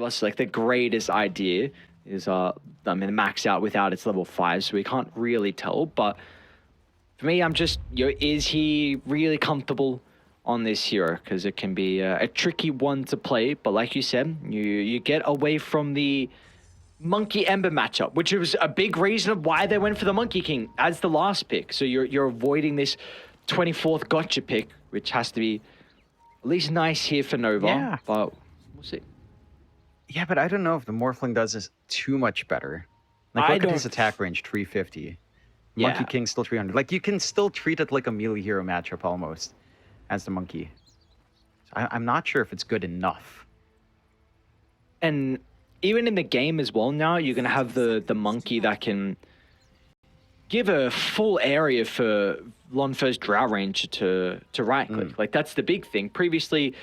give us like the greatest idea. Is max out without its level 5, so we can't really tell. But for me, I'm just, is he really comfortable on this hero? Because it can be a tricky one to play. But like you said, you get away from the Monkey Ember matchup, which was a big reason of why they went for the Monkey King as the last pick. So you're avoiding this 24th gotcha pick, which has to be at least nice here for Nova. Yeah. But we'll see. Yeah, but I don't know if the Morphling does this too much better. Like, look at his attack range, 350. Yeah. Monkey King still 300. Like, you can still treat it like a melee hero matchup almost as the Monkey. So I'm not sure if it's good enough. And even in the game as well now, you're going to have the Monkey that can give a full area for Lonfer's Drow Ranger to right-click. Like, that's the big thing. Previously,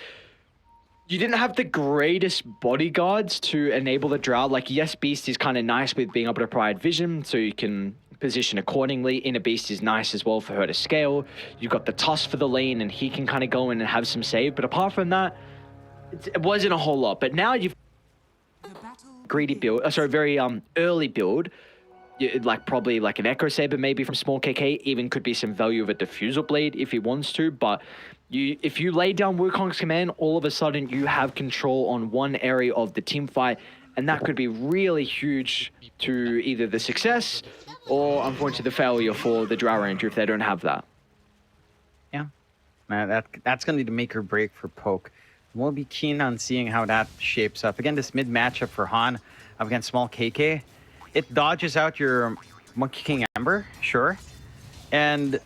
you didn't have the greatest bodyguards to enable the Drow. Like, yes, Beast is kind of nice with being able to provide vision, so you can position accordingly. Inner Beast is nice as well for her to scale. You've got the Tusk for the lane, and he can kind of go in and have some save. But apart from that, it wasn't a whole lot. But now you've greedy build, very early build. Like probably like an Echo Saber maybe from Small KK, even could be some value of a Diffusal Blade if he wants to, but if you lay down Wukong's command, all of a sudden you have control on one area of the team fight, and that could be really huge to either the success or unfortunately the failure for the Drow Ranger if they don't have that. Yeah, that's going to be the make or break for Poke. We'll be keen on seeing how that shapes up. Again, this mid matchup for Han up against Small KK. It dodges out your Monkey King Ember, sure. And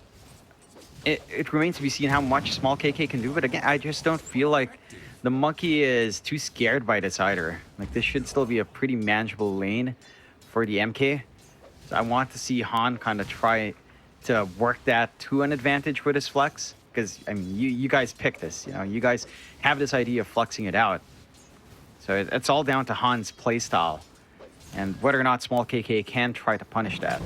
it remains to be seen how much Small KK can do. But again, I just don't feel like the Monkey is too scared by this either. Like, this should still be a pretty manageable lane for the MK. So I want to see Han kind of try to work that to an advantage with his flex. Because, I mean, you guys picked this. You know, you guys have this idea of flexing it out. So it's all down to Han's playstyle. And whether or not Small KK can try to punish that.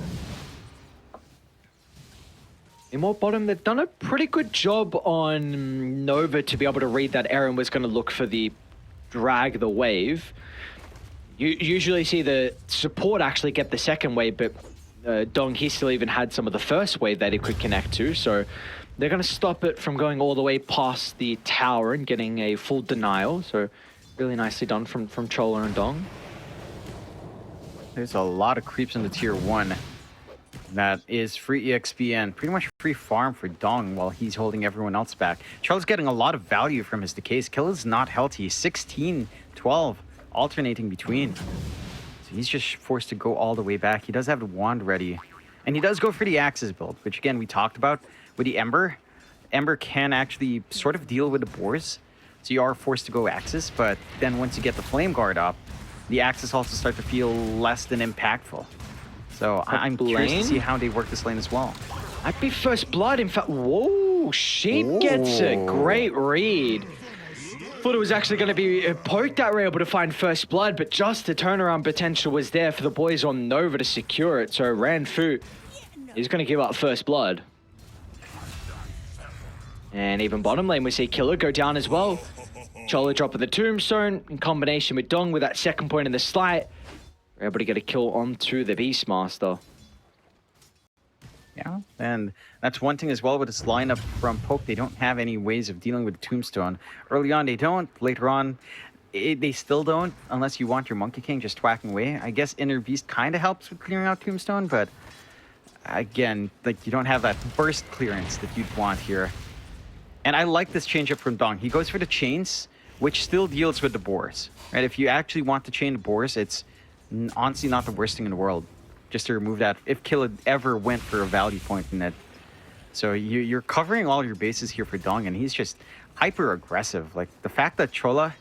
In more bottom, they've done a pretty good job on Nova to be able to read that Aaron was going to look for the drag the wave. You usually see the support actually get the second wave, but Dong, he still even had some of the first wave that he could connect to. So they're going to stop it from going all the way past the tower and getting a full denial. So really nicely done from Chola and Dong. There's a lot of creeps in the tier 1 that is free EXP and pretty much free farm for Dong while he's holding everyone else back. Charles getting a lot of value from his decays. Kill is not healthy. 16, 12, alternating between. So he's just forced to go all the way back. He does have the wand ready. And he does go for the Axes build, which again, we talked about with the Ember. Ember can actually sort of deal with the boars. So you are forced to go Axes, but then once you get the Flame Guard up, the Axes also start to feel less than impactful. So I'm curious to see how they work this lane as well. I'd be first blood, in fact. Whoa, Sheep gets a great read. Thought it was actually going to be Poke that were able to find first blood, but just the turnaround potential was there for the boys on Nova to secure it. So Ranfu is going to give up first blood. And even bottom lane, we see Killer go down as well. Chola dropping the Tombstone in combination with Dong with that second point in the slight. We're able to get a kill onto the Beastmaster. Yeah, and that's one thing as well with this lineup from Poke. They don't have any ways of dealing with the Tombstone. Early on, they don't. Later on, they still don't, unless you want your Monkey King just twacking away. I guess Inner Beast kind of helps with clearing out Tombstone, but again, like, you don't have that burst clearance that you'd want here. And I like this change-up from Dong. He goes for the chains, which still deals with the boars. Right? If you actually want to chain the boars, it's honestly not the worst thing in the world. Just to remove that, if Killer ever went for a value point in it. So you're covering all your bases here for Dong, and he's just hyper aggressive. Like, the fact that Chola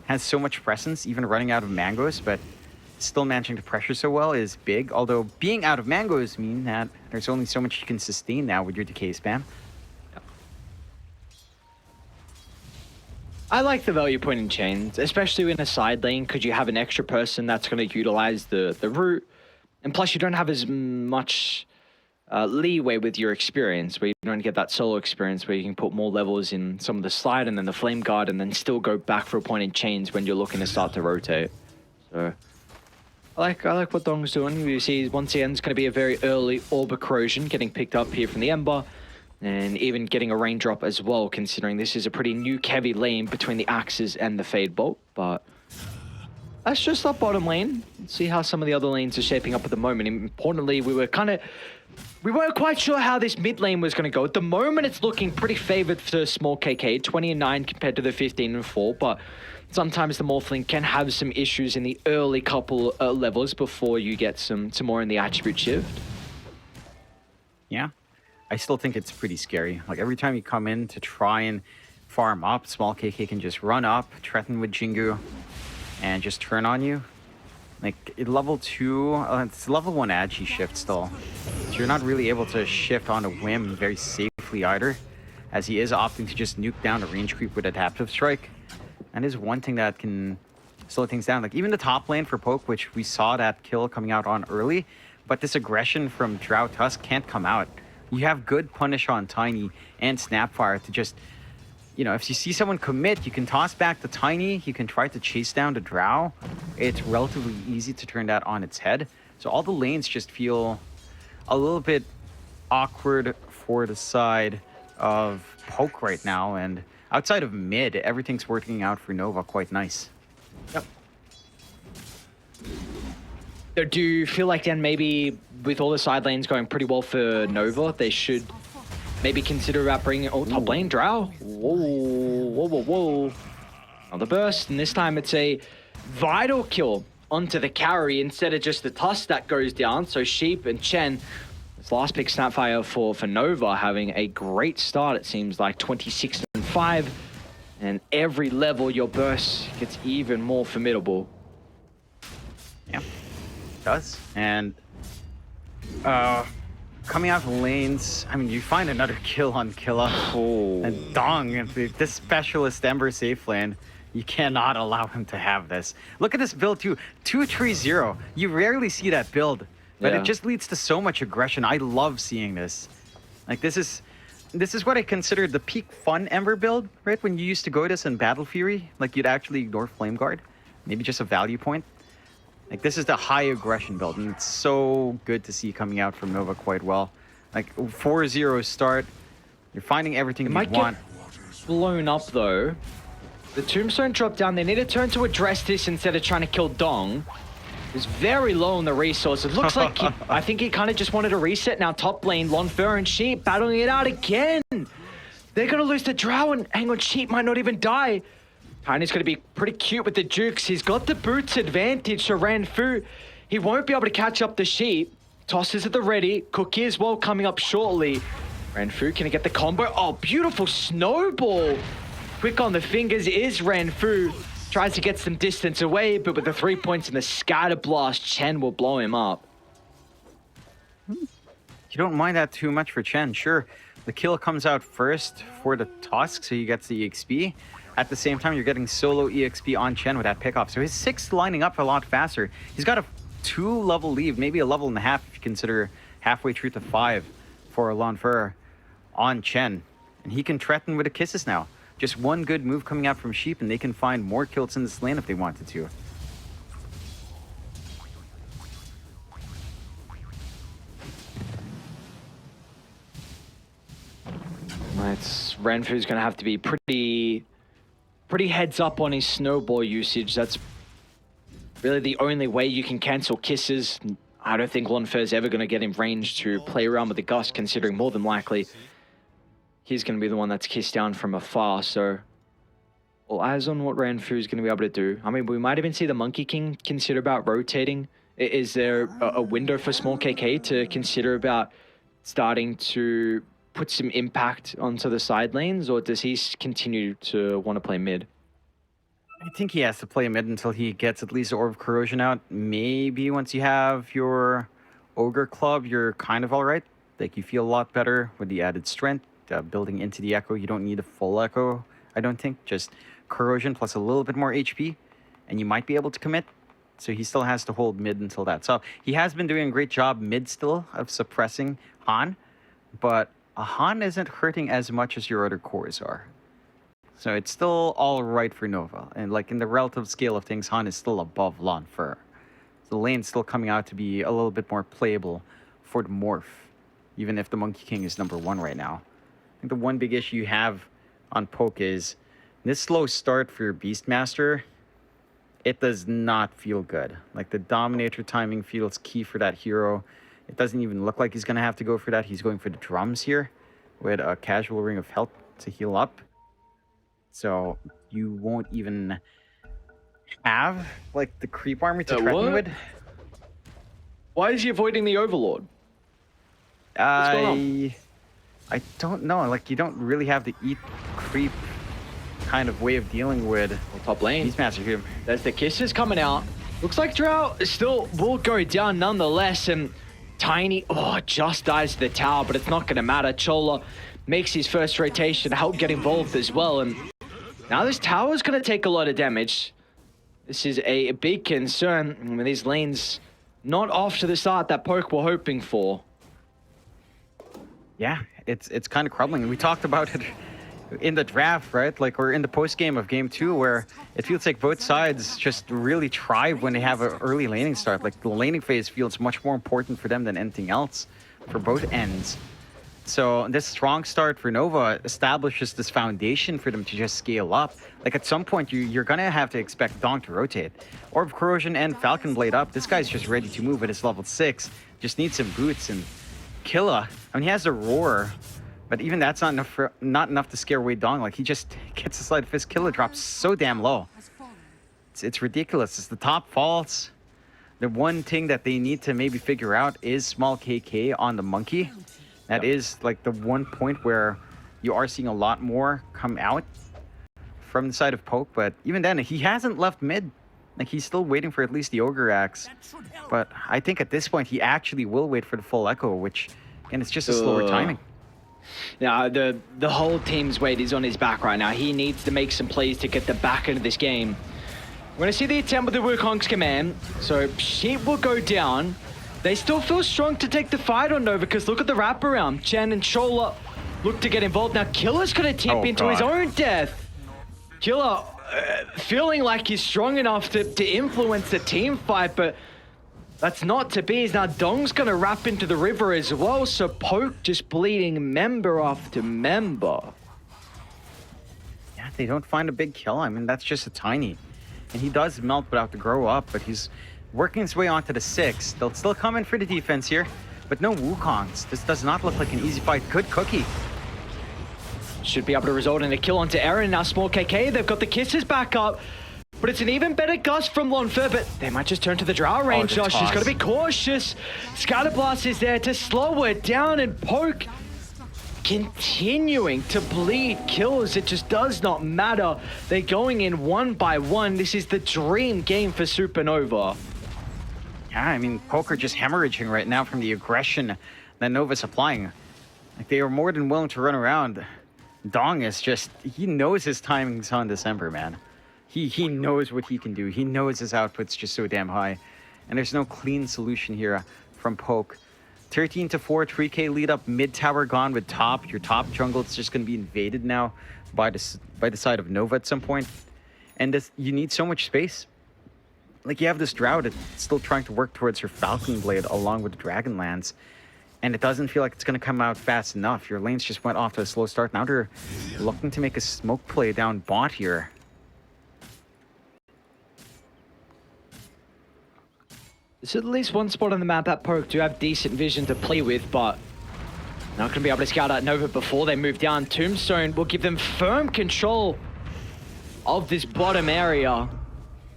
has so much presence, even running out of mangoes, but still managing to pressure so well is big. Although being out of mangoes mean that there's only so much you can sustain now with your decay spam. I like the value point in chains, especially in a side lane, because you have an extra person that's going to utilize the root. And plus, you don't have as much leeway with your experience, where you don't get that solo experience, where you can put more levels in some of the slide and then the flame guard, and then still go back for a point in chains when you're looking to start to rotate. So I like what Dong's doing. You see, once again, it's going to be a very early orb corrosion getting picked up here from the Ember, and even getting a raindrop as well, considering this is a pretty nuke heavy lane between the Axes and the Fade Bolt. But that's just our bottom lane. Let's see how some of the other lanes are shaping up at the moment. Importantly, we weren't quite sure how this mid lane was going to go. At the moment, it's looking pretty favored for small KK, 20-9 compared to the 15-4, but sometimes the Morphling can have some issues in the early couple levels before you get some more in the attribute shift. Yeah, I still think it's pretty scary. Like, every time you come in to try and farm up, small KK can just run up, threaten with Jingu, and just turn on you. Like, at level 2, it's level 1 agi shift still. So you're not really able to shift on a whim very safely either, as he is opting to just nuke down a range creep with Adaptive Strike. And is one thing that can slow things down. Like, even the top lane for Poke, which we saw that kill coming out on early, but this aggression from Drow Tusk can't come out. You have good punish on Tiny and Snapfire to just, you know, if you see someone commit, you can toss back the Tiny, you can try to chase down the Drow. It's relatively easy to turn that on its head. So all the lanes just feel a little bit awkward for the side of Poke right now, and outside of mid, everything's working out for Nova quite nice. Yep. So do you feel like then maybe with all the side lanes going pretty well for Nova, they should maybe consider about bringing top lane Drow? Whoa. Another burst, and this time it's a vital kill onto the carry instead of just the Tusk that goes down. So Sheep and Chen, this last pick Snapfire for Nova, having a great start. It seems like 26-5, and every level your burst gets even more formidable. Yeah, it does. And coming out the lanes, I mean, you find another kill on Killa. Oh. And Dong, this specialist Ember safe lane, you cannot allow him to have this. Look at this build too, 2-3-0. You rarely see that build, but Yeah. it just leads to so much aggression. I love seeing this. Like, this is what I consider the peak fun Ember build, right? When you used to go this in Battle Fury, like, you'd actually ignore Flame Guard, maybe just a value point. Like, this is the high aggression build, and it's so good to see coming out from Nova quite well. Like, 4-0 start, you're finding everything you want. Get blown up though. The Tombstone drop down. They need to turn to address this instead of trying to kill Dong. He's very low on the resources. Looks like I think he kind of just wanted to reset now. Top lane, Lonfer and Sheep battling it out again. They're going to lose the Drow, and hang on, Sheep might not even die. Tiny's going to be pretty cute with the Jukes. He's got the boots advantage, so Ranfu, he won't be able to catch up the Sheep. Tosses at the ready. Cookie as well coming up shortly. Ranfu, can he get the combo? Oh, beautiful snowball. Quick on the fingers is Ranfu. Tries to get some distance away, but with the 3 points and the scatter blast, Chen will blow him up. You don't mind that too much for Chen, sure. The kill comes out first for the Tusk, so he gets the EXP. At the same time, you're getting solo EXP on Chen with that pickoff. So his 6 lining up a lot faster. He's got a 2-level lead, maybe a level and a half if you consider halfway through to 5 for Lonfer on Chen. And he can threaten with the kisses now. Just one good move coming out from Sheep, and they can find more kills in this lane if they wanted to. Ranfu's going to have to be pretty heads up on his snowball usage. That's really the only way you can cancel kisses. I don't think Lonfer's ever going to get in range to play around with the Gust, considering more than likely he's going to be the one that's kissed down from afar. So all eyes on what Ranfu's going to be able to do. I mean, we might even see the Monkey King consider about rotating. Is there a window for small KK to consider about starting to put some impact onto the side lanes, or does he continue to want to play mid? I think he has to play mid until he gets at least Orb of Corrosion out. Maybe once you have your Ogre Club, you're kind of all right. Like, you feel a lot better with the added strength. Building into the Echo, you don't need a full Echo, I don't think. Just Corrosion plus a little bit more HP, and you might be able to commit. So he still has to hold mid until that. So he has been doing a great job mid still of suppressing Han, but Han isn't hurting as much as your other cores are. So it's still all right for Nova. And like in the relative scale of things, Han is still above Lanfer. The lane's still coming out to be a little bit more playable for the Morph, even if the Monkey King is #1 right now. I think the one big issue you have on Poke is this slow start for your Beastmaster. It does not feel good. Like the Dominator timing feels key for that hero. It doesn't even look like he's going to have to go for that. He's going for the drums here with a casual ring of health to heal up. So you won't even have like the creep armor to threaten with. Why is he avoiding the Overlord? What's going on? I don't know. Like you don't really have the eat creep kind of way of dealing with top lane. Beastmaster here. There's the kisses coming out. Looks like Drow still will go down nonetheless, and Tiny just dies to the tower, but it's not going to matter. Chola makes his first rotation to help get involved as well, and now this tower's going to take a lot of damage. This is a big concern with these lanes not off to the start that Poke were hoping for. Yeah, it's kind of crumbling. We talked about it in the draft, right? Like, or in the post game of game 2, where it feels like both sides just really thrive when they have an early laning start. Like the laning phase feels much more important for them than anything else for both ends. So this strong start for Nova establishes this foundation for them to just scale up. Like at some point, you're gonna have to expect Dong to rotate. Orb Corrosion and Falcon Blade up. This guy's just ready to move at his level 6. Just needs some boots. And Killa, I mean, he has a roar, but even that's not enough to scare away Dong. Like he just gets a sleight of fist. Killa drops so damn low. It's ridiculous. It's the top falls. The one thing that they need to maybe figure out is small KK on the monkey. That is like the one point where you are seeing a lot more come out from the side of Poke, but even then, he hasn't left mid. Like he's still waiting for at least the Ogre Axe. But I think at this point, he actually will wait for the full Echo, which, again, it's just a slower timing. Yeah, the whole team's weight is on his back right now. He needs to make some plays to get the back into this game. We're going to see the attempt with the Wukong's command. So Sheep will go down. They still feel strong to take the fight on Nova because look at the wraparound. Chen and Chola look to get involved. Now Killer's going to tip into his own death. Killer feeling like he's strong enough to influence the team fight, but that's not to be. Now Dong's going to wrap into the river as well, so Poke just bleeding member after member. Yeah, they don't find a big kill. I mean, that's just a tiny. And he does melt without the grow up, but he's working his way onto the 6. They'll still come in for the defense here, but no Wukongs. This does not look like an easy fight. Good cookie. Should be able to result in a kill onto Aaron. Now small KK, they've got the kisses back up, but it's an even better gust from Lonfer, but they might just turn to the Drow range. She's got to be cautious. Scatterblast is there to slow her down, and Poke continuing to bleed kills. It just does not matter. They're going in one by one. This is the dream game for Supernova. Yeah, I mean, Poke are just hemorrhaging right now from the aggression that Nova's applying. Like, they are more than willing to run around. Dong is just, he knows his timing's on December, man. He knows what he can do. He knows his output's just so damn high. And there's no clean solution here from Poke. 13 to 4, 3K lead up, mid tower gone with top. Your top jungle is just going to be invaded now by the side of Nova at some point. And this, you need so much space. Like, you have this Drow that's still trying to work towards her Falcon Blade along with the Dragonlance. And it doesn't feel like it's going to come out fast enough. Your lanes just went off to a slow start. Now they're looking to make a smoke play down bot here. There's at least one spot on the map that Poke do have decent vision to play with, but not going to be able to scout out Nova before they move down. Tombstone will give them firm control of this bottom area.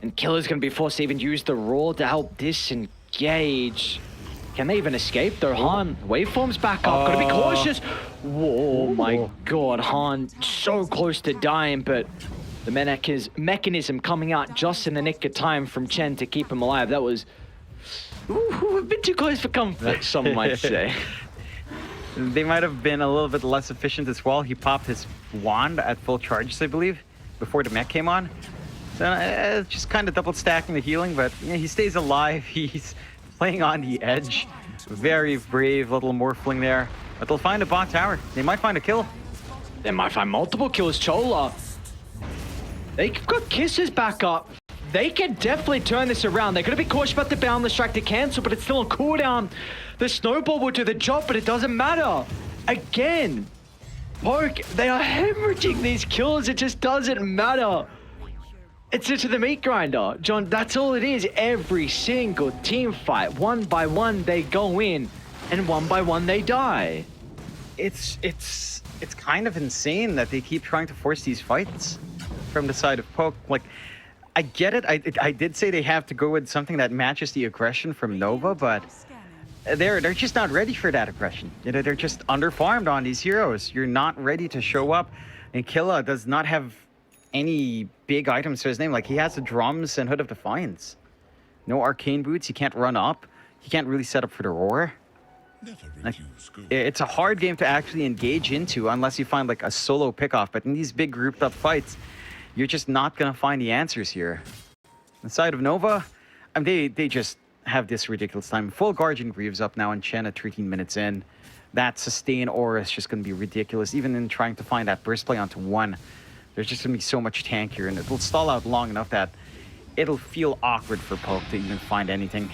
And Killer's going to be forced to even use the Roar to help disengage. Can they even escape though? Han, waveform's back up. Gotta be cautious. Whoa, my God. Han so close to dying, but the mechanism coming out just in the nick of time from Chen to keep him alive. That was a bit too close for comfort, some might say. They might have been a little bit less efficient as well. He popped his wand at full charges, I believe, before the mech came on. So just kind of double stacking the healing, but yeah, he stays alive. He's playing on the edge. Very brave little morphling there. But they'll find a bot tower. They might find a kill. They might find multiple kills. Chola. They've got kisses back up. They can definitely turn this around. They're going to be cautious about the boundless strike to cancel, but it's still on cooldown. The snowball will do the job, but it doesn't matter. Again, Poke, they are hemorrhaging these kills. It just doesn't matter. It's into the meat grinder. John, that's all it is. Every single team fight, one by one, they go in, and one by one, they die. It's kind of insane that they keep trying to force these fights from the side of Poke. Like, I get it. I did say they have to go with something that matches the aggression from Nova, but they're just not ready for that aggression. You know, they're just underfarmed on these heroes. You're not ready to show up. And Killa does not have any big items to his name. Like, he has the drums and Hood of Defiance. No arcane boots. He can't run up. He can't really set up for the roar. Like, it's a hard game to actually engage into unless you find like a solo pickoff. But in these big grouped up fights, you're just not gonna find the answers here. On the side of Nova, I mean, they just have this ridiculous time. Full Guardian Greaves up now and Chen at 13 minutes in. That sustain aura is just gonna be ridiculous. Even in trying to find that burst play onto one, there's just gonna be so much tank here, and it will stall out long enough that it'll feel awkward for Poke to even find anything.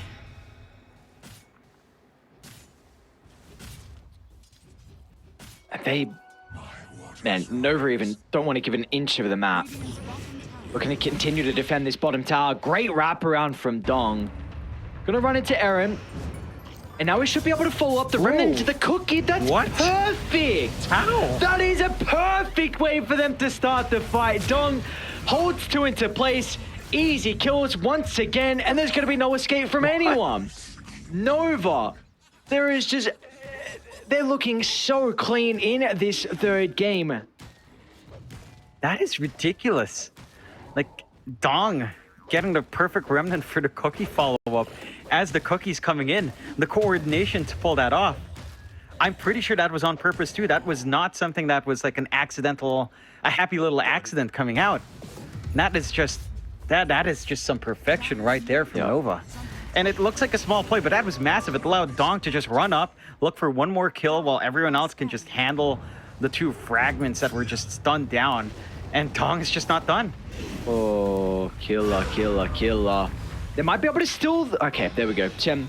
Man, Nova even don't want to give an inch of the map. We're going to continue to defend this bottom tower. Great wraparound from Dong. Gonna run into Aaron. And now we should be able to follow up the remnant to the cookie. That's perfect. How? That is a perfect way for them to start the fight. Dong holds two into place. Easy kills once again. And there's going to be no escape from anyone. Nova. There is just... They're looking so clean in this third game. That is ridiculous. Like, Dong getting the perfect remnant for the cookie follow-up as the cookie's coming in. The coordination to pull that off. I'm pretty sure that was on purpose too. That was not something that was like an accidental, a happy little accident coming out. That is just some perfection right there from Nova. And it looks like a small play, but that was massive. It allowed Dong to just run up, look for one more kill while everyone else can just handle the two fragments that were just stunned down. And Dong is just not done. Oh, killer. They might be able to steal... Okay, there we go. Chen,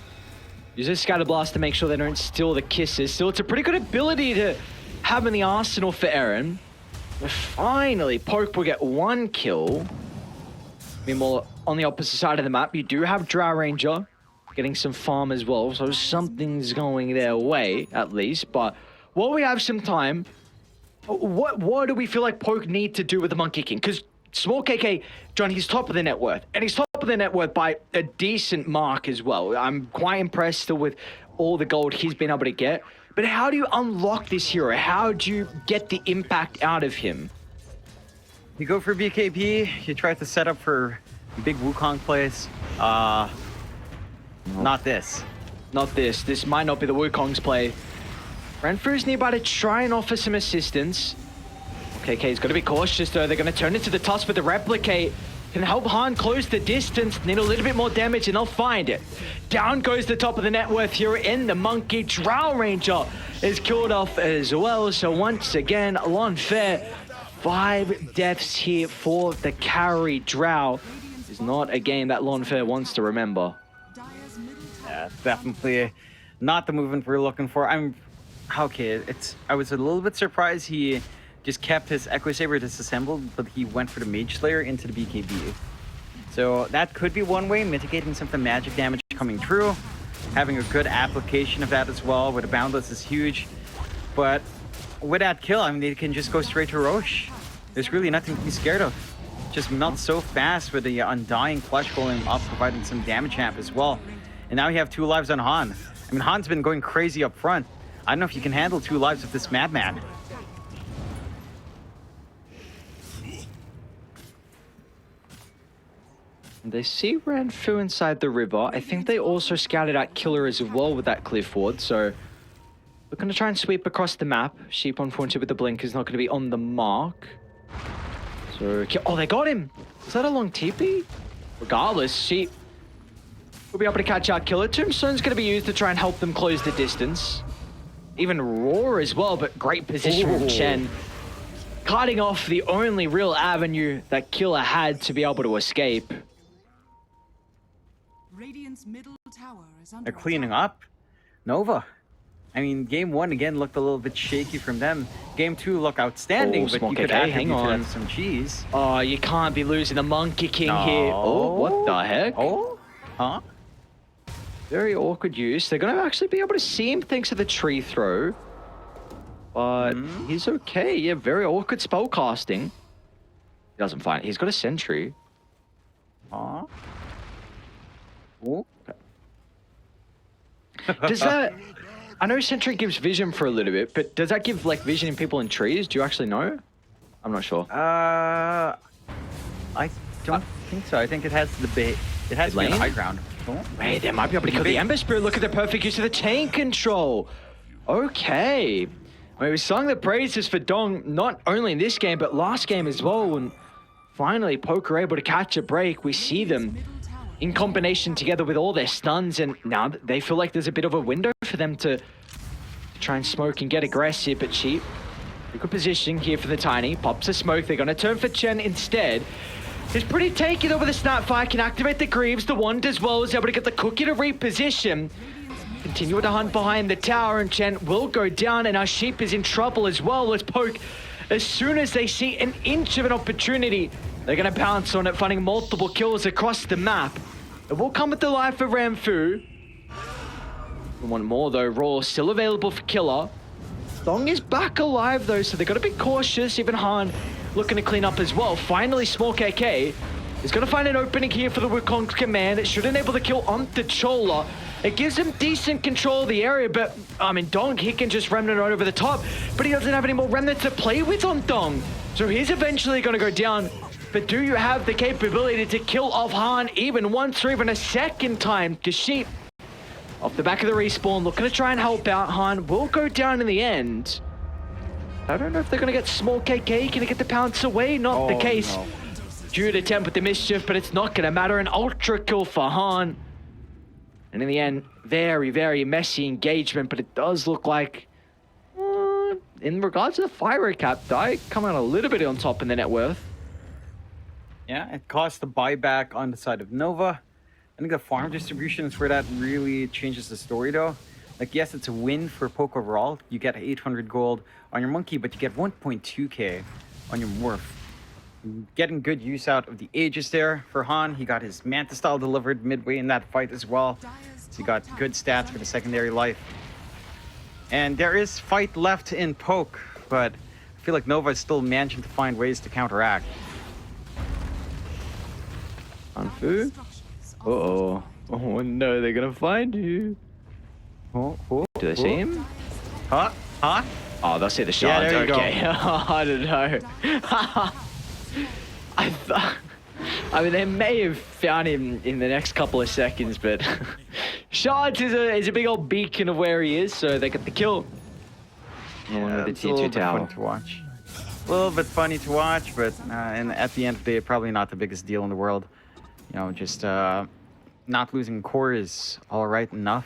use a scatter blast to make sure they don't steal the kisses. Still, it's a pretty good ability to have in the arsenal for Eren. But finally, Poke will get one kill. Meanwhile, on the opposite side of the map, you do have Drow Ranger getting some farm as well, so something's going their way, at least. But while we have some time, what do we feel like Poke need to do with the Monkey King? Because Small KK, John, he's top of the net worth, and he's top of the net worth by a decent mark as well. I'm quite impressed still with all the gold he's been able to get. But how do you unlock this hero? How do you get the impact out of him? You go for BKB, you try to set up for big Wukong plays. Not this. Not this. This might not be the Wukong's play. Renfu's nearby to try and offer some assistance. KK's got to be cautious though. They're going to turn into the tusk, but the replicate can help Han close the distance. Need a little bit more damage and they'll find it. Down goes the top of the net worth here in the monkey. Drow Ranger is killed off as well. So once again, Lonfair, 5 deaths here for the carry. Drow is not a game that Lonfair wants to remember. Yeah, definitely not the movement we're looking for. I was a little bit surprised he just kept his Echo Saber disassembled, but he went for the Mage Slayer into the BKB. So that could be one way, mitigating some of the magic damage coming through. Having a good application of that as well with a Boundless is huge. But with that kill, I mean, they can just go straight to Roche. There's really nothing to be scared of. Just melts so fast with the Undying Clutch going up, providing some damage amp as well. And now you have 2 lives on Han. I mean, Han's been going crazy up front. I don't know if you can handle 2 lives of this madman. They see Renfu inside the river. I think they also scouted out Killer as well with that cliff ward. So we're going to try and sweep across the map. Sheep, unfortunately, with the blink is not going to be on the mark. So, oh, they got him. Is that a long TP? Regardless, Sheep will be able to catch our killer. Tombstone's going to be used to try and help them close the distance. Even Roar as well, but great position from Chen. Cutting off the only real avenue that Killer had to be able to escape. Radiant's middle tower is under They're cleaning up. Nova. I mean, game 1 again looked a little bit shaky from them. Game 2 looked outstanding, but small you could KK, hang on some cheese. Oh, you can't be losing the Monkey King here. Oh, what the heck? Oh, huh? Very awkward use. They're going to actually be able to see him thanks to the tree throw. But he's okay. Yeah, very awkward spell casting. He doesn't find it. He's got a sentry. Huh? Oh. Does that... I know sentry gives vision for a little bit, but does that give like vision in people in trees? Do you actually know? I'm not sure. I don't think so. I think it has the bait. It has to be on the high ground. Oh. Wait, they might be able to kill the Ember Spirit. Look at the perfect use of the chain control. Okay. I mean, we sung the praises for Dong, not only in this game, but last game as well. And finally, Poker able to catch a break. We see them in combination together with all their stuns. And now they feel like there's a bit of a window for them to try and smoke and get aggressive. But Sheep, good positioning here for the Tiny. Pops a smoke. They're going to turn for Chen instead. He's pretty taken over the Snapfire, can activate the Greaves, the Wand as well, is able to get the Cookie to reposition. Continue to hunt behind the tower, and Chen will go down, and our Sheep is in trouble as well. Let's Poke, as soon as they see an inch of an opportunity, they're going to pounce on it, finding multiple kills across the map. It will come with the life of Ramfu. One more though, Raw still available for Killer. Dong is back alive though, so they've got to be cautious. Even Han looking to clean up as well. Finally, Small KK is going to find an opening here for the Wukong's command. It should enable the kill on the Chola. It gives him decent control of the area, but I mean, Dong, he can just Remnant right over the top, but he doesn't have any more Remnant to play with on Dong. So he's eventually going to go down. But do you have the capability to kill off Han even once or even a second time? Because Sheep, off the back of the respawn, looking to try and help out. Han will go down in the end. I don't know if they're going to get Small KK. Can he get the pounce away? Not the case. No. Due to attempt with the mischief, but it's not going to matter. An ultra kill for Han. And in the end, very, very messy engagement, but it does look like, in regards to the fire cap, die come out a little bit on top in the net worth. Yeah, it costs the buyback on the side of Nova. I think the farm distribution is where that really changes the story though. Like, yes, it's a win for Poke overall. You get 800 gold on your Monkey, but you get 1.2k on your Morph. Getting good use out of the Aegis there for Han. He got his Manta Style delivered midway in that fight as well. So he got good stats for the secondary life. And there is fight left in Poke, but I feel like Nova is still managing to find ways to counteract. Anfu? Uh-oh. Oh no, they're gonna find you. Do Do they see him? Huh? Huh? Oh, they'll see the shards. Yeah, there you okay. I don't know. I mean, they may have found him in the next couple of seconds, but shards is a big old beacon of where he is, so they get the kill. Yeah, the it's a little Tier 2 bit tower. funny to watch. A little bit funny to watch, but and at the end of the day, probably not the biggest deal in the world. You know, just not losing core is all right enough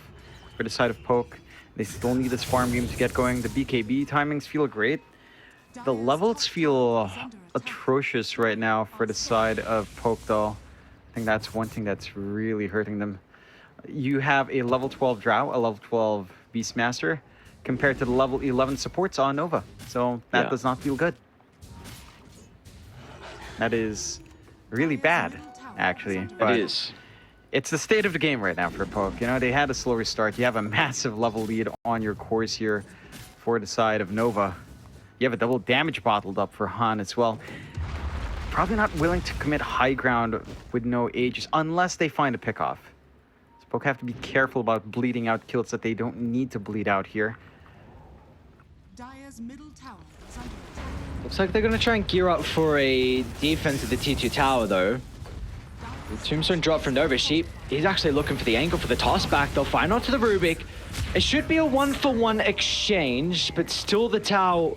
for the side of Poke. They still need this farm game to get going. The BKB timings feel great. The levels feel atrocious right now for the side of Poke, though. I think that's one thing that's really hurting them. You have a level 12 Drow, a level 12 Beastmaster, compared to the level 11 supports on Nova. So that does not feel good. That is really bad, actually. But It is. it's the state of the game right now for Poke. You know, they had a slow restart. You have a massive level lead on your cores here for the side of Nova. You have a double damage bottled up for Han as well. Probably not willing to commit high ground with no Aegis unless they find a pickoff. So Poke have to be careful about bleeding out kills that they don't need to bleed out here. Dire's middle tower is under attack. Looks like they're going to try and gear up for a defense of the T2 tower, though. The Tombstone drop from Nova. Sheep, he's actually looking for the angle for the toss back. They'll find onto the Rubik. It should be a 1-for-1 exchange, but still the tower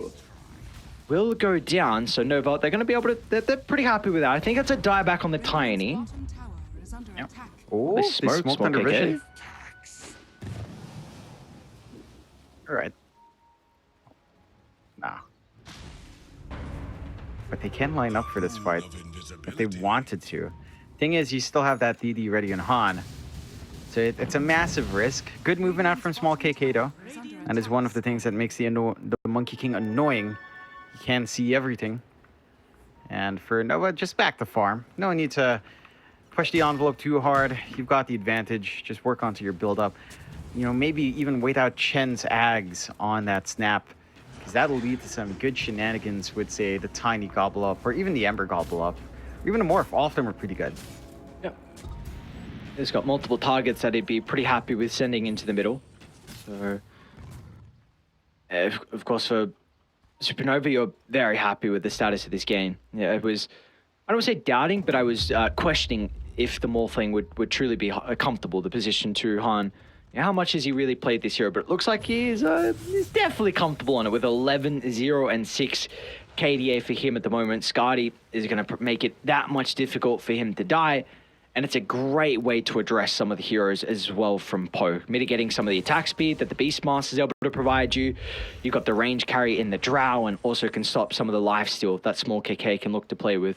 will go down. So Nova, they're going to be able to... They're pretty happy with that. I think it's a dieback on the Tiny. Bottom tower is under Yep. attack. Oh, They they smoked smoked Smoke under KK. vision. All right. Nah. But they can line up for this fight if they wanted to. Thing is, you still have that DD ready on Han. So it's a massive risk. Good movement out from small KK though. And is one of the things that makes the Monkey King annoying. He can't see everything. And for Nova, just back the farm. No need to push the envelope too hard. You've got the advantage. Just work onto your build-up. You know, maybe even wait out Chen's Ags on that snap. Because that'll lead to some good shenanigans with, say, the Tiny Gobble Up. Or even the Ember Gobble Up. Or even a Morph. All of them are pretty good. Yep. He's got multiple targets that he'd be pretty happy with sending into the middle. So... of course, for Supernova, you're very happy with the status of this game. Yeah, it was, I don't want to say doubting, but I was questioning if the Morphling would truly be comfortable, the position to Han. You know, how much has he really played this hero? But it looks like he's definitely comfortable on it with 11, 0, and 6 KDA for him at the moment. Skadi is going to make it that much difficult for him to die. And it's a great way to address some of the heroes as well from Poe. Mitigating some of the attack speed that the Beastmaster is able to provide you. You've got the range carry in the Drow and also can stop some of the lifesteal that small KK can look to play with.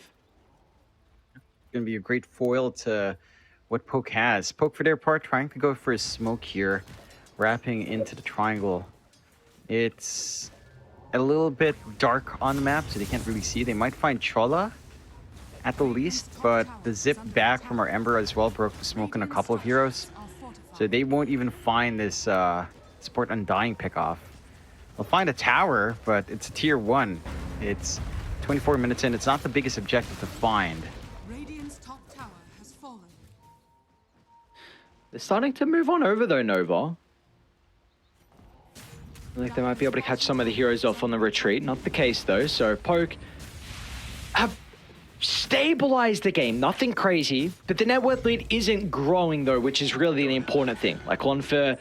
It's going to be a great foil to what Poke has. Poke, for their part, trying to go for a smoke here. Wrapping into the triangle. It's a little bit dark on the map, so they can't really see. They might find Chola at the least, but the zip back from our Ember as well broke the smoke in a couple of heroes. So they won't even find this Support Undying pickoff. They'll find a tower, but it's a tier 1. It's 24 minutes in. It's not the biggest objective to find. Radiant's top tower has fallen. They're starting to move on over though, Nova. I feel like they might be able to catch some of the heroes off on the retreat. Not the case though, so Poke have stabilized the game, nothing crazy, but the net worth lead isn't growing though, which is really the important thing. Like Lonfer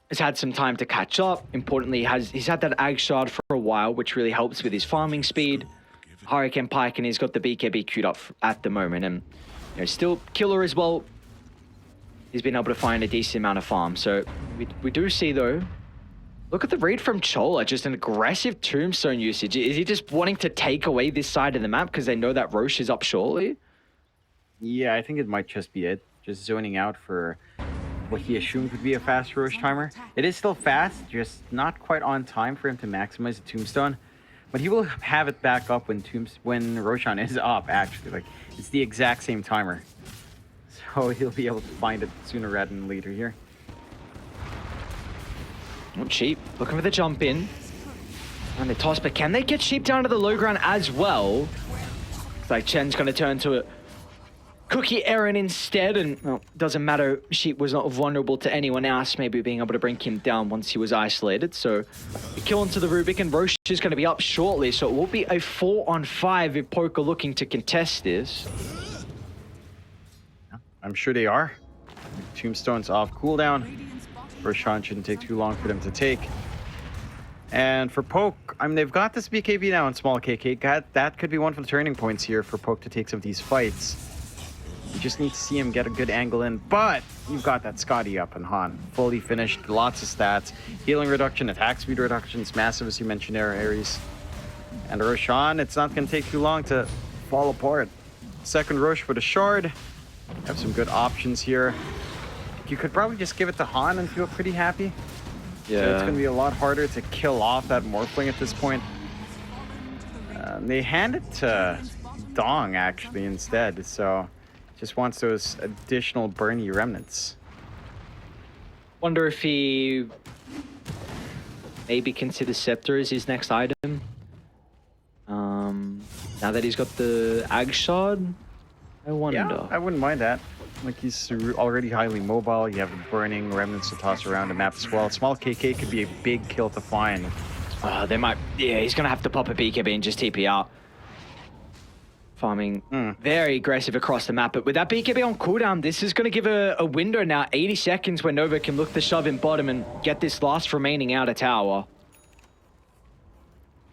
has had some time to catch up. Importantly, he's had that Ag Shard for a while, which really helps with his farming speed. Hurricane Pike, and he's got the BKB queued up at the moment, and you know, still Killer as well. He's been able to find a decent amount of farm. So we do see though. Look at the read from Chola, just an aggressive tombstone usage. Is he just wanting to take away this side of the map because they know that Roche is up shortly? Yeah, I think it might just be it. Just zoning out for what he assumed would be a fast Roche timer. It is still fast, just not quite on time for him to maximize the tombstone. But he will have it back up when Roshan is up, actually. Like, it's the exact same timer. So he'll be able to find it sooner rather than later here. Not Sheep, looking for the jump in. And the toss, but can they get Sheep down to the low ground as well? Looks like Chen's going to turn to a Cookie Aaron instead, and well, doesn't matter. Sheep was not vulnerable to anyone else, maybe being able to bring him down once he was isolated. So a kill into the Rubik, and Roche is going to be up shortly, so it will be a 4-on-5 if Poke are looking to contest this. I'm sure they are. Tombstone's off cooldown. Roshan shouldn't take too long for them to take. And for Poke, I mean, they've got this BKB now in small KK. That could be one of the turning points here for Poke to take some of these fights. You just need to see him get a good angle in, but you've got that Scotty up and Han. Fully finished, lots of stats. Healing reduction, attack speed reduction, it's massive as you mentioned there, Ares. And Roshan, it's not going to take too long to fall apart. Second Roche with a shard. Have some good options here. You could probably just give it to Han and feel pretty happy. Yeah. So it's going to be a lot harder to kill off that Morphling at this point. They hand it to Dong, actually, instead. So just wants those additional Bernie remnants. Wonder if he maybe considers Scepter as his next item. Now that he's got the Ag Shard, I wonder. Yeah, I wouldn't mind that. Like, he's already highly mobile. You have burning remnants to toss around the map as well. Small KK could be a big kill to find. They might... Yeah, he's going to have to pop a BKB and just TP out. Farming very aggressive across the map. But with that BKB on cooldown, this is going to give a window now. 80 seconds where Nova can look to shove in bottom and get this last remaining outer tower.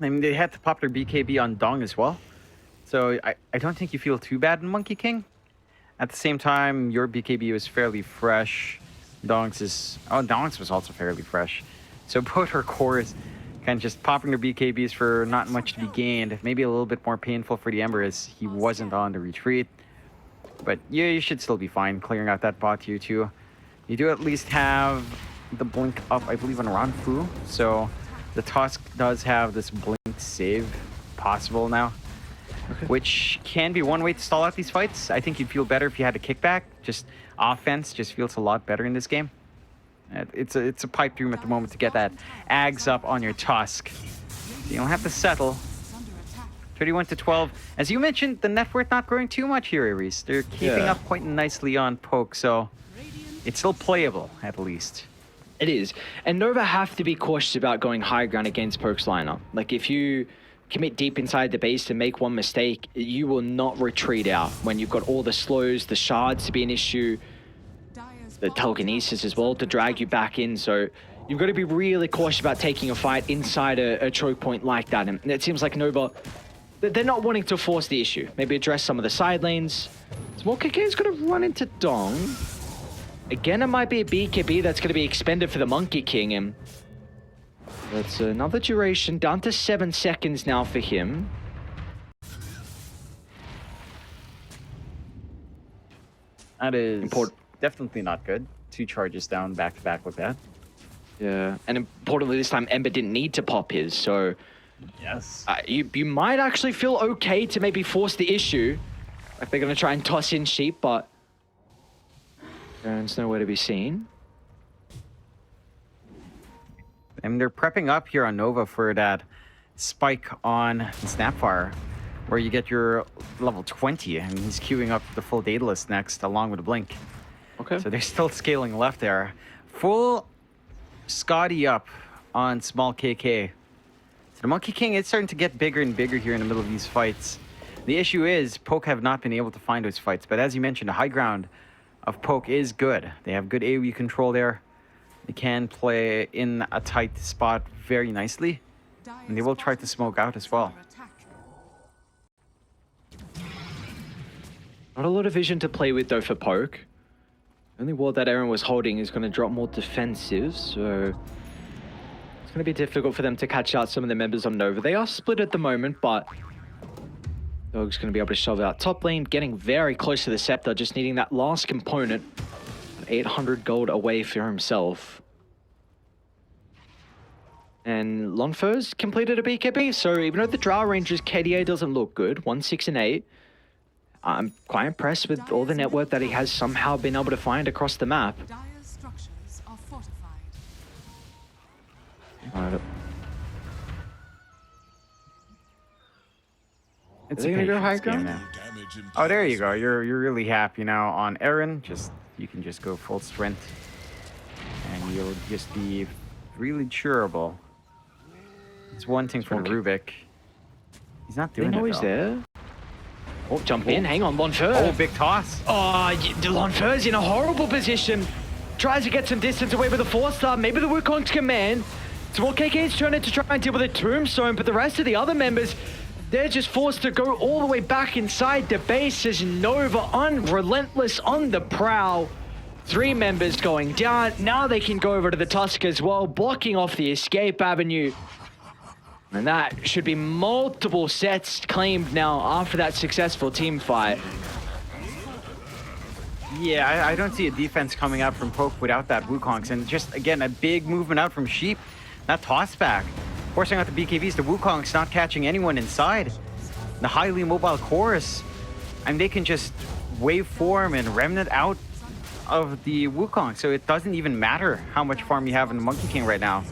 I mean, they had to pop their BKB on Dong as well. So I don't think you feel too bad in Monkey King. At the same time, your BKB was fairly fresh. Dong's was also fairly fresh. So both our cores kind of just popping their BKBs for not much to be gained. Maybe a little bit more painful for the Ember as he wasn't on the retreat. But yeah, you should still be fine clearing out that bot tier 2. You do at least have the blink up, I believe, on Ranfu. So the Tusk does have this blink save possible now. Okay. Which can be one way to stall out these fights. I think you'd feel better if you had a kickback. Just offense just feels a lot better in this game. It's a pipe dream at the moment to get that Ags up on your Tusk. You don't have to settle. 31-12. As you mentioned, the net worth not growing too much here, Ares. They're keeping up quite nicely on Poke, so it's still playable at least. It is. And Nova have to be cautious about going high ground against Poke's lineup. Like, if you commit deep inside the base and make one mistake, you will not retreat out when you've got all the slows, the shards to be an issue, the telekinesis as well to drag you back in. So you've got to be really cautious about taking a fight inside a choke point like that. And it seems like Nova, they're not wanting to force the issue. Maybe address some of the side lanes. Small KK is going to run into Dong. Again, it might be a BKB that's going to be expended for the Monkey King. And that's another duration, down to 7 seconds now for him. That is definitely not good. 2 charges down back to back with that. Yeah, and importantly this time, Ember didn't need to pop his, so yes, you might actually feel okay to maybe force the issue. Like they're going to try and toss in Sheep, but Baron's nowhere to be seen. And they're prepping up here on Nova for that spike on Snapfire, where you get your level 20, and he's queuing up the full Daedalus next, along with a Blink. Okay. So they're still scaling left there. Full Scotty up on small KK. So the Monkey King is starting to get bigger and bigger here in the middle of these fights. The issue is Poke have not been able to find those fights, but as you mentioned, the high ground of Poke is good. They have good AoE control there. They can play in a tight spot very nicely, and they will try to smoke out as well. Not a lot of vision to play with though for Poke. The only ward that Aaron was holding is going to drop more defensive, so it's going to be difficult for them to catch out some of the members on Nova. They are split at the moment, but Dog's going to be able to shove out top lane, getting very close to the Scepter, just needing that last component. 800 gold away for himself. And Lonfo's completed a BKB, so even though the Drow Ranger's KDA doesn't look good, 1, 6, and 8, I'm quite impressed with all the network that he has somehow been able to find across the map. Dire's structures are fortified. Alright. It's gonna go high ground now. Oh, there you go. You're really happy now on Aaron. You can just go full strength, and you'll just be really durable. It's one thing for Rubik. He's not doing it. He's there. Oh, jump in. Hang on, Lonfer. Oh, big toss. Oh, Lonfer's in a horrible position. Tries to get some distance away with a 4-star. Maybe the Wukong's command. Small KK's trying to try and deal with a tombstone, but the rest of the other members, they're just forced to go all the way back inside the base as Nova unrelentless on the prowl. 3 members going down. Now they can go over to the Tusk as well, blocking off the escape avenue. And that should be multiple sets claimed now after that successful team fight. Yeah, I don't see a defense coming out from Poke without that Wukongs. And just, again, a big movement out from Sheep. That toss back. Forcing out the BKBs, the Wukong's not catching anyone inside. The highly mobile chorus. And they can just waveform and remnant out of the Wukong. So it doesn't even matter how much farm you have in the Monkey King right now.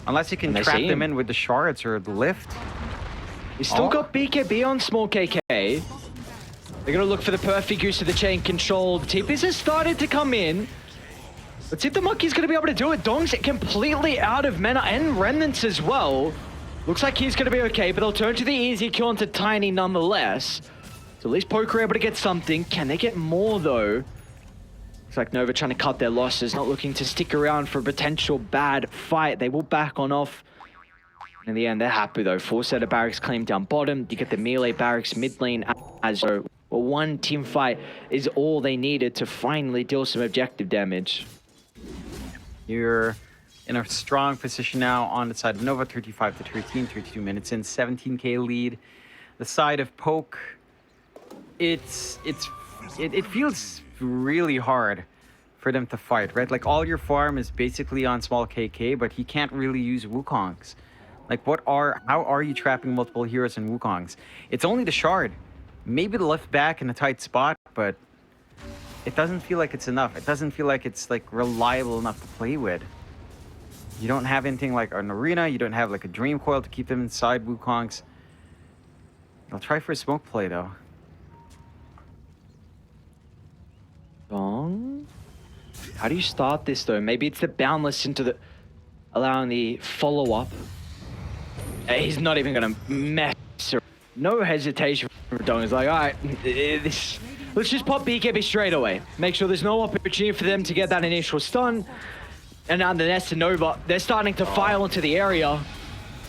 Unless you can trap them in with the shards or the lift. He's still got BKB on small KK. They're going to look for the perfect use of the chain control. The TPs has started to come in. Let's see if the Monkey's going to be able to do it. Dong's completely out of mana and remnants as well. Looks like he's going to be okay, but they'll turn to the easy kill onto Tiny nonetheless. So at least Poker able to get something. Can they get more though? Looks like Nova trying to cut their losses, not looking to stick around for a potential bad fight. They will back on off. In the end, they're happy though. 4 set of barracks claimed down bottom. You get the melee barracks mid lane as well. One team fight is all they needed to finally deal some objective damage. You're in a strong position now on the side of Nova, 35 to 13, 32 minutes in, 17k lead. The side of Poke, it feels really hard for them to fight, right? Like all your farm is basically on small KK, but he can't really use Wukongs. Like how are you trapping multiple heroes in Wukongs? It's only the shard. Maybe the lift back in a tight spot, but it doesn't feel like it's enough. It doesn't feel like it's like reliable enough to play with. You don't have anything like an arena. You don't have like a dream coil to keep them inside Wukongs. I'll try for a smoke play though. Dong? How do you start this though? Maybe it's the boundless into the allowing the follow-up. He's not even gonna mess around. No hesitation from Dong. He's like, all right, let's just pop BKB straight away. Make sure there's no opportunity for them to get that initial stun. And now the Nest and Nova, they're starting to file into the area.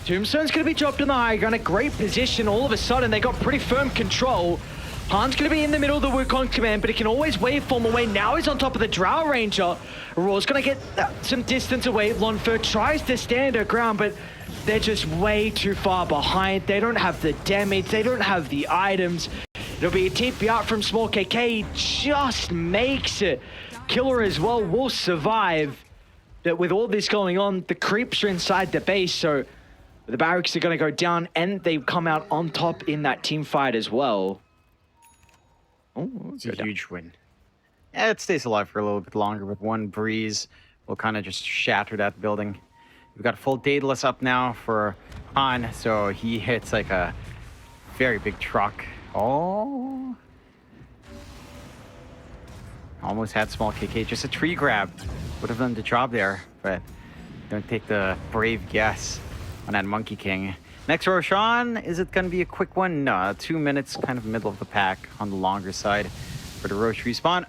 Tombstone's gonna be dropped in the high ground, a great position. All of a sudden, they got pretty firm control. Han's gonna be in the middle of the Wukong command, but he can always waveform away. Now he's on top of the Drow Ranger. Raw's gonna get some distance away. Lonfer tries to stand her ground, but they're just way too far behind. They don't have the damage, they don't have the items. It'll be a TP out from Small KK, just makes it. Killer as well will survive. But with all this going on, the creeps are inside the base, so the barracks are gonna go down and they come out on top in that team fight as well. Oh, it's a huge win. Yeah, it stays alive for a little bit longer, but one breeze will kind of just shatter that building. We've got full Daedalus up now for Han, so he hits like a very big truck. Oh. Almost had small KK, just a tree grab. Would have done the job there, but don't take the brave guess on that Monkey King. Next Roshan, is it going to be a quick one? No, 2 minutes, kind of middle of the pack on the longer side for the Roche respawn.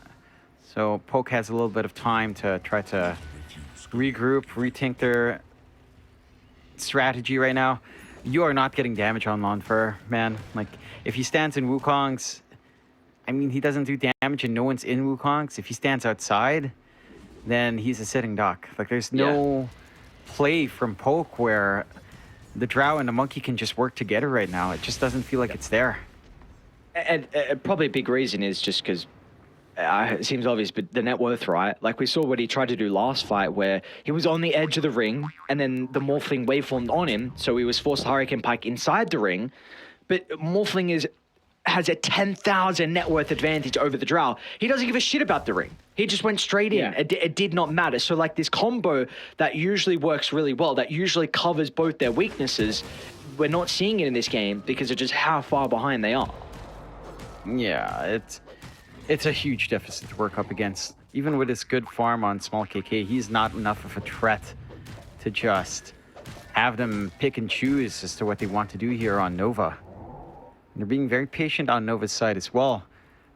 So Poke has a little bit of time to try to regroup, rethink their strategy right now. You are not getting damage on Lonfer, man. Like, if he stands in Wukongs, I mean, he doesn't do damage and no one's in Wukongs. If he stands outside, then he's a sitting duck. Like, there's no play from Poke where the Drow and the Monkey can just work together right now. It just doesn't feel like it's there. And probably a big reason is just because it seems obvious, but the net worth, right? Like we saw what he tried to do last fight where he was on the edge of the ring and then the Morphling waveformed on him. So he was forced to Hurricane Pike inside the ring. But Morphling has a 10,000 net worth advantage over the Drow. He doesn't give a shit about the ring. He just went straight in. It did not matter. So like this combo that usually works really well, that usually covers both their weaknesses, we're not seeing it in this game because of just how far behind they are. Yeah, it's a huge deficit to work up against. Even with his good farm on small KK, he's not enough of a threat to just have them pick and choose as to what they want to do here on Nova. They're being very patient on Nova's side as well.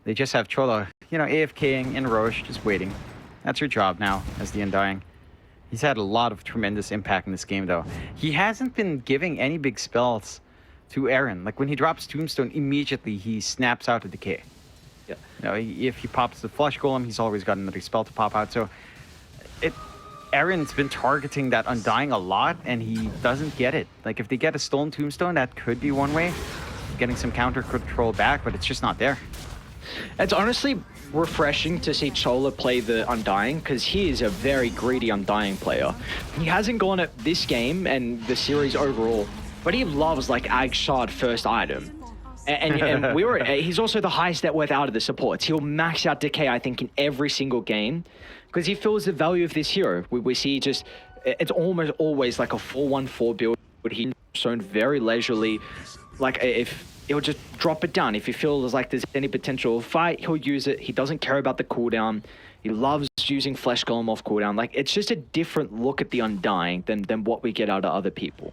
They just have Cholo, you know, AFKing in Roche, just waiting. That's her job now as the Undying. He's had a lot of tremendous impact in this game, though. He hasn't been giving any big spells to Aaron. Like, when he drops Tombstone, immediately he snaps out a Decay. Yeah. You know, if he pops the Flush Golem, he's always got another spell to pop out. So, Aaron's been targeting that Undying a lot, and he doesn't get it. Like, if they get a Stolen Tombstone, that could be one way. Getting some counter control back, but it's just not there. It's honestly refreshing to see Chola play the Undying because he is a very greedy Undying player. He hasn't gone at this game and the series overall, but he loves like Ag Shard first item. And he's also the highest net worth out of the supports. He'll max out Decay, I think, in every single game because he feels the value of this hero. We see just, it's almost always like a 4-1-4 build. He's shown very leisurely. Like, if he'll just drop it down. If he feels like there's any potential fight, he'll use it. He doesn't care about the cooldown. He loves using Flesh Golem off cooldown. Like, it's just a different look at the Undying than what we get out of other people.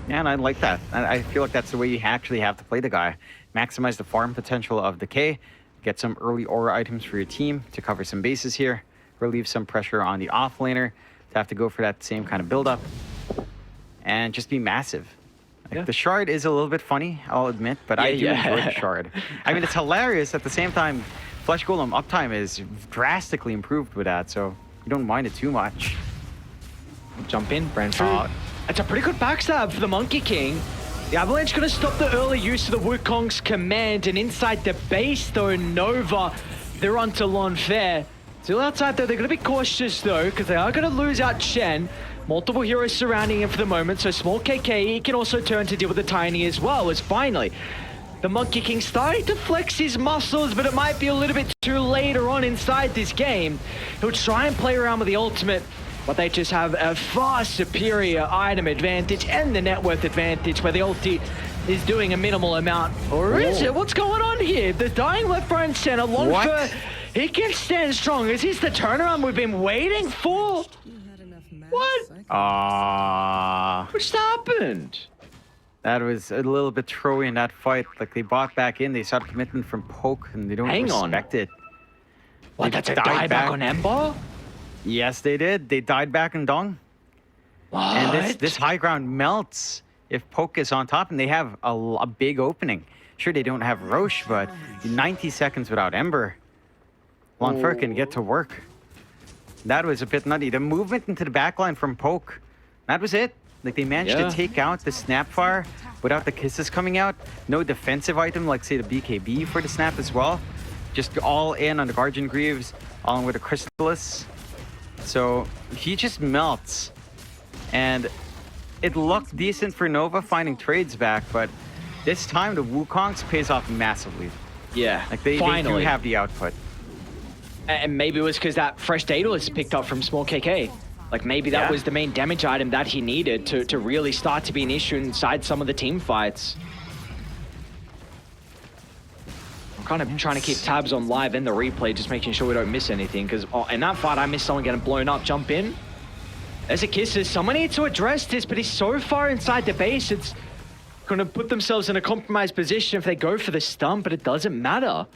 Yeah, and I like that. I feel like that's the way you actually have to play the guy. Maximize the farm potential of Decay. Get some early aura items for your team to cover some bases here. Relieve some pressure on the offlaner to have to go for that same kind of build-up. and just be massive. Like, Yeah. the shard is a little bit funny, I'll admit, but I do enjoy the shard. I mean, it's hilarious. At the same time, Flesh Golem uptime is drastically improved with that, so you don't mind it too much. Jump in, Brentford. It's a pretty good backstab for the Monkey King. The Avalanche going to stop the early use of the Wukong's command, and inside the base though, Nova, they're onto Lonfair. Still outside though, they're going to be cautious though, because they are going to lose out Chen. Multiple heroes surrounding him for the moment, so small KK, he can also turn to deal with the Tiny as well, as finally, the Monkey King starting to flex his muscles, but it might be a little bit too later on inside this game. He'll try and play around with the ultimate, but they just have a far superior item advantage and the net worth advantage, where the ulti is doing a minimal amount. Or is it? What's going on here? The dying left, right, and center. Lonfer, he can stand strong. Is this the turnaround we've been waiting for? What? Ah, What just happened? that was a little bit throwy in that fight. Like, they bought back in, they saw the commitment from Poke, and they don't respect it. What, They that's a died die back back. on Ember? Yes, they did. They died back in Dong. What? And this high ground melts if Poke is on top, and they have a big opening. Sure, they don't have Roche, but 90 seconds without Ember. Lonfer can get to work. That was a bit nutty. The movement into the backline from Poke, that was it. Like, they managed to take out the Snapfire without the kisses coming out. No defensive item like, say, the BKB for the Snap as well. Just all in on the Guardian Greaves, along with the Crystallis. So he just melts. And it looked decent for Nova finding trades back, but this time the Wukongs pays off massively. Yeah, Like, they do finally. have the output. And maybe it was because that fresh data was picked up from small KK. Like, maybe that was the main damage item that he needed to really start to be an issue inside some of the team fights. I'm kind of trying to keep tabs on live and the replay, just making sure we don't miss anything, because in that fight I missed someone getting blown up. Jump in. There's a kisses. Someone needs to address this, but he's so far inside the base, it's going to put themselves in a compromised position if they go for the stun, but it doesn't matter.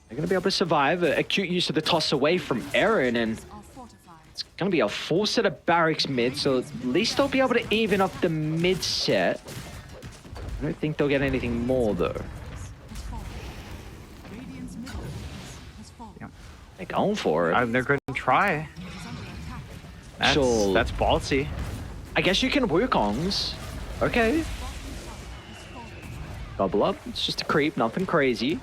They're going to be able to survive. A cute use of the toss away from Aaron, and it's going to be a full set of barracks mid, so at least they'll be able to even up the mid set. I don't think they'll get anything more, though. They're going for it. They're going to try. Sure. That's ballsy. I guess you can Wukongs. Okay. Double up. It's just a creep, nothing crazy.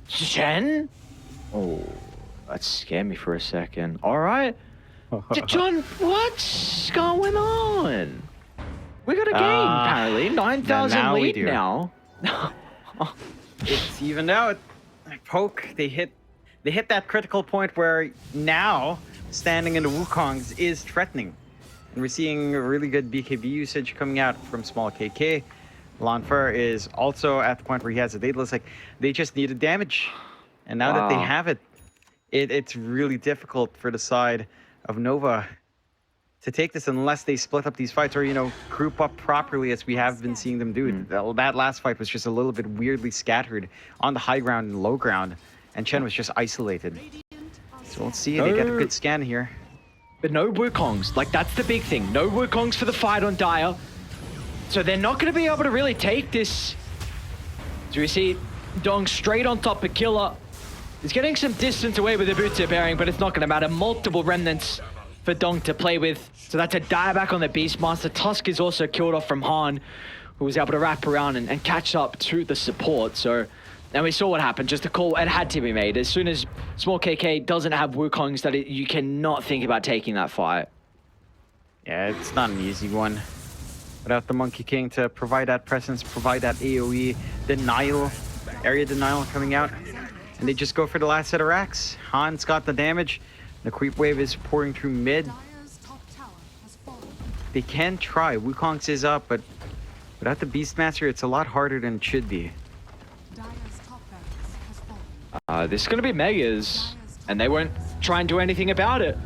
Chen? Oh, that scared me for a second. All right. John, what's going on? We got a game, apparently. 9,000 now we lead do. now. It's evened out. Like, Poke, they hit that critical point where now standing in the Wukongs is threatening. And we're seeing really good BKB usage coming out from small KK. Lonfer is also at the point where he has a Daedalus. Like, they just needed damage. And now that they have it, it's really difficult for the side of Nova to take this unless they split up these fights or, you know, group up properly as we have been seeing them do. That last fight was just a little bit weirdly scattered on the high ground and low ground. And Chen was just isolated. So let's see. They get a good scan here. But no Wukongs. Like, that's the big thing. No Wukongs for the fight on Dire. So they're not going to be able to really take this. So we see Dong straight on top of Killer. He's getting some distance away with the boots bearing, but it's not going to matter. Multiple remnants for Dong to play with. So that's a dieback on the Beastmaster. Tusk is also killed off from Han, who was able to wrap around and catch up to the support. So, and we saw what happened. Just a call, it had to be made. As soon as small KK doesn't have Wukongs, you cannot think about taking that fight. Yeah, it's not an easy one. Without the Monkey King to provide that presence, provide that AoE denial, area denial coming out. And they just go for the last set of racks. Han's got the damage. The creep wave is pouring through mid. They can try. Wukong's is up, but without the Beastmaster, it's a lot harder than it should be. This is going to be Megas, and they won't try and do anything about it.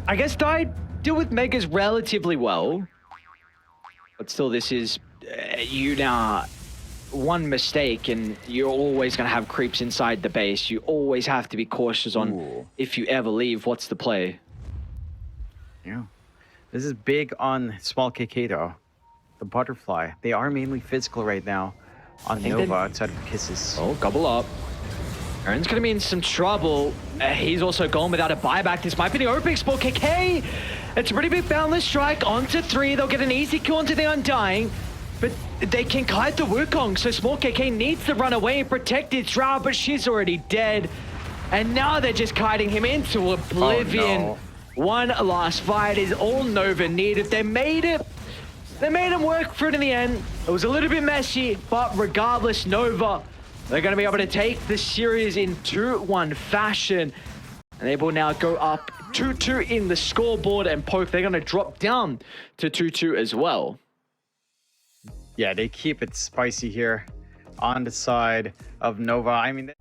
I guess Dai deal with Megas relatively well. But still, this is you now. One mistake, and you're always going to have creeps inside the base. You always have to be cautious on if you ever leave. What's the play? Yeah. This is big on small KK though. The butterfly. They are mainly physical right now on think Nova they- outside of Kisses. Oh, gobble up. Aaron's going to be in some trouble. He's also gone without a buyback. This might be the opening spot. KK, it's a pretty big boundless strike onto 3. They'll get an easy kill onto the Undying, but they can kite the Wukong. So small KK needs to run away and protect his Drow, but she's already dead. And now they're just kiting him into oblivion. Oh, no. One last fight is all Nova needed. They made it. They made him work for it in the end. It was a little bit messy, but regardless, Nova, they're going to be able to take the series in 2-1 fashion. And they will now go up 2-2 in the scoreboard, and Poke, they're going to drop down to 2-2 as well. Yeah, they keep it spicy here on the side of Nova. I mean...